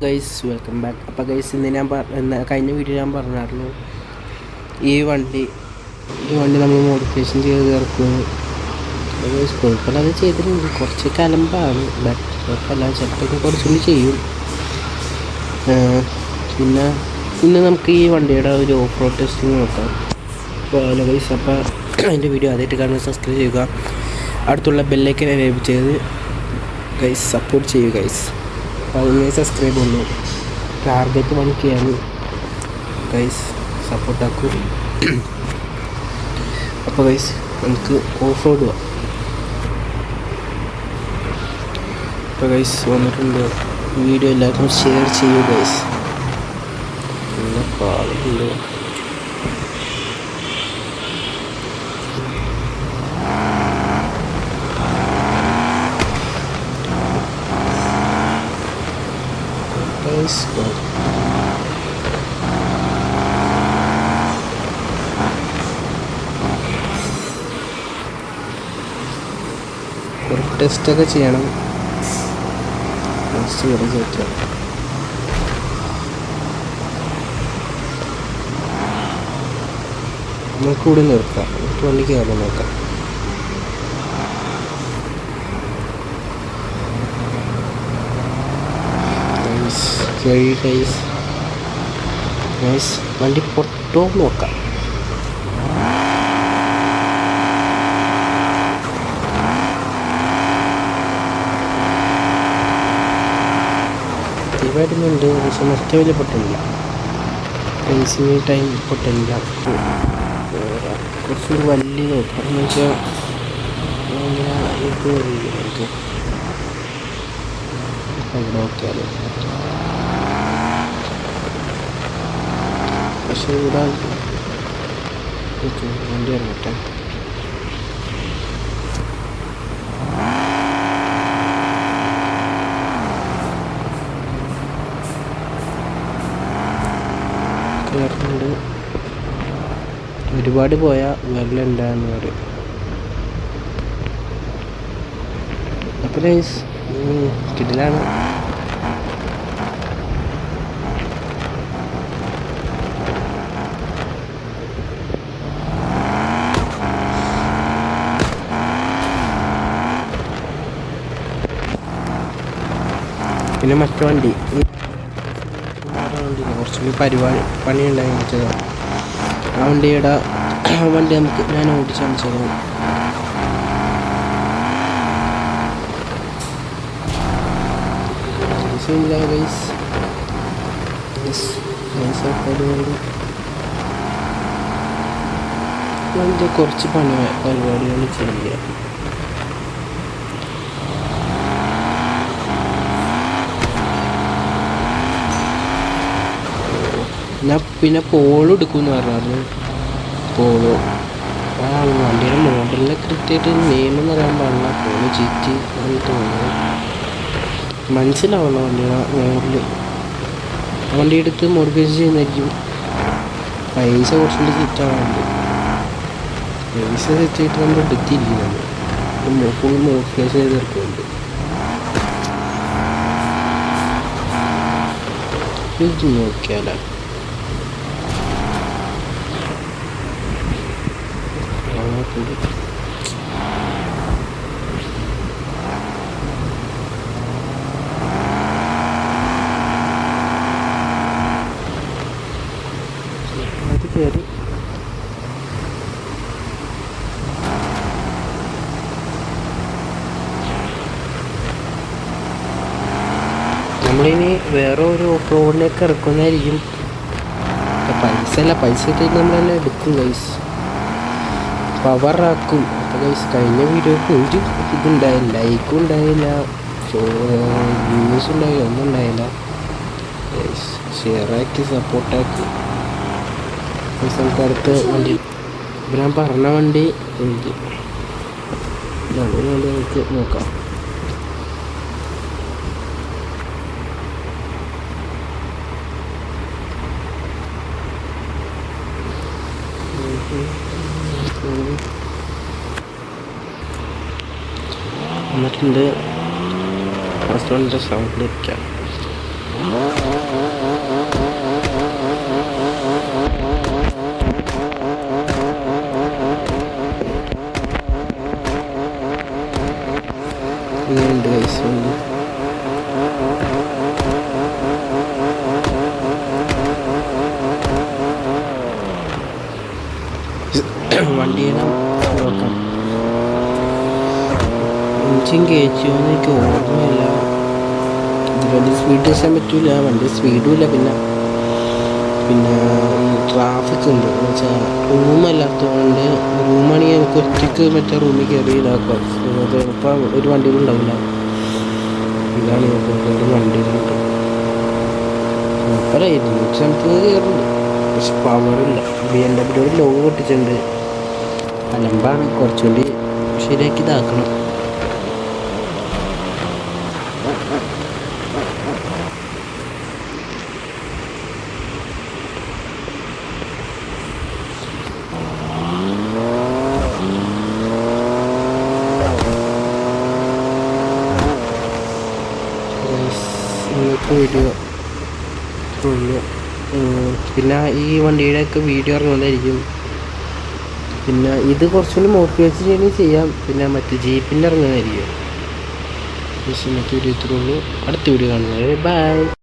Guys welcome back. അപ്പോൾ guys ഇന്ന് കഴിഞ്ഞ വീഡിയോ ഞാൻ പറഞ്ഞായിരുന്നു ഈ വണ്ടി നമ്മൾ മോഡിഫിക്കേഷൻ ചെയ്ത് ഇറക്കുന്നു. ഗൈസ് കുഴപ്പമില്ല, അത് ചെയ്തിട്ടുണ്ട്. കുറച്ച് കലമ്പാണ്, ബട്ട് കുഴപ്പമില്ല, ചിലപ്പോൾ കുറച്ചുകൂടി ചെയ്യും. പിന്നെ ഇന്ന് നമുക്ക് ഈ വണ്ടിയുടെ ഒരു ഓഫ് റോഡ് ടെസ്റ്റിങ് നോക്കാം. അപ്പോൾ ഗൈസ്, അപ്പോൾ അതിൻ്റെ വീഡിയോ ആദ്യമായിട്ട് കാണുന്നത് സബ്സ്ക്രൈബ് ചെയ്യുക, അടുത്തുള്ള ബെല്ലൈക്കൻ എനേബിൾ ചെയ്ത് ഗൈസ് സപ്പോർട്ട് ചെയ്യുക. ഗൈസ് 17 സബ്സ്ക്രൈബ് ഉള്ളൂ, ടാർഗറ്റ് 1K ആണ്. ഗൈസ് സപ്പോർട്ടാക്കും. അപ്പോൾ ഗൈസ് നമുക്ക് ഓഫ് റോഡ് പോവാം. അപ്പോൾ ഗൈസ് വന്നിട്ടുണ്ട്. വീഡിയോ എല്ലാവർക്കും ഷെയർ ചെയ്യൂ ഗൈസ്. പിന്നെ പാടുണ്ട്. കുറച്ച് ടെസ്റ്റൊക്കെ ചെയ്യണം. നമുക്ക് കൂടി നിർത്താം, വണ്ടി കയറാൻ നോക്കാം. വണ്ടി പൊട്ടോ നോക്കാം. വരുന്നുണ്ട്, പക്ഷെ മറ്റേ വലിയ പൊട്ടില്ല. Racing time പൊട്ടില്ല. കുറച്ചുകൂടി വലിയ നോക്കാം എന്ന് വെച്ചാൽ ഇത് നമുക്ക് അവിടെ നോക്കിയാലോ. പക്ഷേ ഇവിടെ വണ്ടി ഇറങ്ങട്ടെ. കയറുന്നുണ്ട്. ഒരുപാട് പോയാൽ വെള്ളം പറയും. അപ്പോൾ കിടിലാണ്. പിന്നെ മറ്റു വണ്ടി കുറച്ചുകൂടി പണി ഉണ്ടായി വെച്ചതാണ്. ആ വണ്ടി ഞാൻ ഓടിച്ച് കാണിച്ചത്. വണ്ടി കുറച്ച് പരിപാടികൾ ചെയ്യുക. ഞാൻ പിന്നെ പോളോ എടുക്കുമെന്ന് പറഞ്ഞായിരുന്നു. പോളോ വണ്ടിയുടെ മോഡലിനെ കൃത്യമായിട്ട് നെയിമെന്ന് പറയാൻ പാടില്ല. പോളോ ചീറ്റി എന്ന് തോന്നുന്നു, മനസ്സിലാവുള്ള വണ്ടിയുടെ മോഡൽ. വണ്ടി എടുത്ത് മോഡിഫിക്കേഷൻ ചെയ്യുന്നതായിരിക്കും. പൈസ കുറച്ചുകൂടി സെറ്റാവാറുണ്ട്. പൈസ സെറ്റായിട്ട് നമ്മൾ എടുത്തിരിക്കുന്നത് ഫുൾ മോഡിഫിക്കേഷൻ ചെയ്ത് തീർക്കുന്നുണ്ട്. ഇത് നോക്കിയാലോ. അത് കയറി നമ്മളിനി വേറെ ഒരു ഓഫ് റോഡിലേക്ക് ഇറക്കുന്നതായിരിക്കും. പൈസ ഇട്ടിട്ട് നമ്മളെല്ലാം എടുക്കും ഗൈസ്, പവറാക്കും. അപ്പോൾ ഗൈസ് കഴിഞ്ഞ വീഡിയോക്ക് ഒരു ഇതുണ്ടായില്ല, ലൈക്കും ഉണ്ടായില്ല, വ്യൂസ് ഉണ്ടായില്ല, ഒന്നും ഉണ്ടായില്ല. ഗൈസ് ഷെയറാക്കി സപ്പോർട്ടാക്കി. ഗൈസ് നമുക്ക് അടുത്ത വണ്ടി, ഞാൻ പറഞ്ഞ വണ്ടി എനിക്ക് നമുക്ക് നോക്കാം. എന്നിട്ടുണ്ട്. ഫസ്റ്റ് വണ്ടിൻ്റെ സൗണ്ടിലിരിക്കാം. വണ്ടിയുടെ നോക്കാം. എഞ്ചിൻ കയറ്റുമോയെന്ന് എനിക്ക് ഓർമ്മയില്ല. വണ്ടി സ്പീഡ് ചെയ്യാൻ പറ്റില്ല, വണ്ടി സ്പീഡും ഇല്ല. പിന്നെ ഈ ട്രാഫിക് ഉണ്ട് എന്ന് വെച്ചാൽ റൂമല്ലാത്തതുകൊണ്ട്. റൂമാണെങ്കിൽ നമുക്ക് ഒറ്റയ്ക്ക് മറ്റേ റൂമിൽ കയറി ഇതാക്കാം. ചിലപ്പോൾ ഒരു വണ്ടികളും ഉണ്ടാവില്ല. ഇതാണ് ഒരു വണ്ടികളുണ്ട്. കുഴപ്പമില്ല, 250 കയറുന്നുണ്ട്. പക്ഷെ പവറില്ല. BMW logo പൊട്ടിച്ചിട്ടുണ്ട്. അലമ്പാണ്. കുറച്ചുകൂടി ശരിയാക്കി ഇതാക്കണം. ഇന്നത്തെ വീഡിയോ ഉള്ളു. പിന്നെ ഈ വണ്ടിയുടെയൊക്കെ വീഡിയോ ഇറങ്ങുന്നതായിരിക്കും. പിന്നെ ഇത് കുറച്ചുകൂടി മോഡിഫൈ ചെയ്യണമെങ്കിൽ ചെയ്യാം. പിന്നെ മറ്റേ ജീപ്പിൻ്റെ ഇറങ്ങുന്നതായിരിക്കും. ഇന്നത്തെ വീഡിയോ ഇത്രേ ഉള്ളൂ. അടുത്ത വീഡിയോ കാണുന്നത്. ബൈ.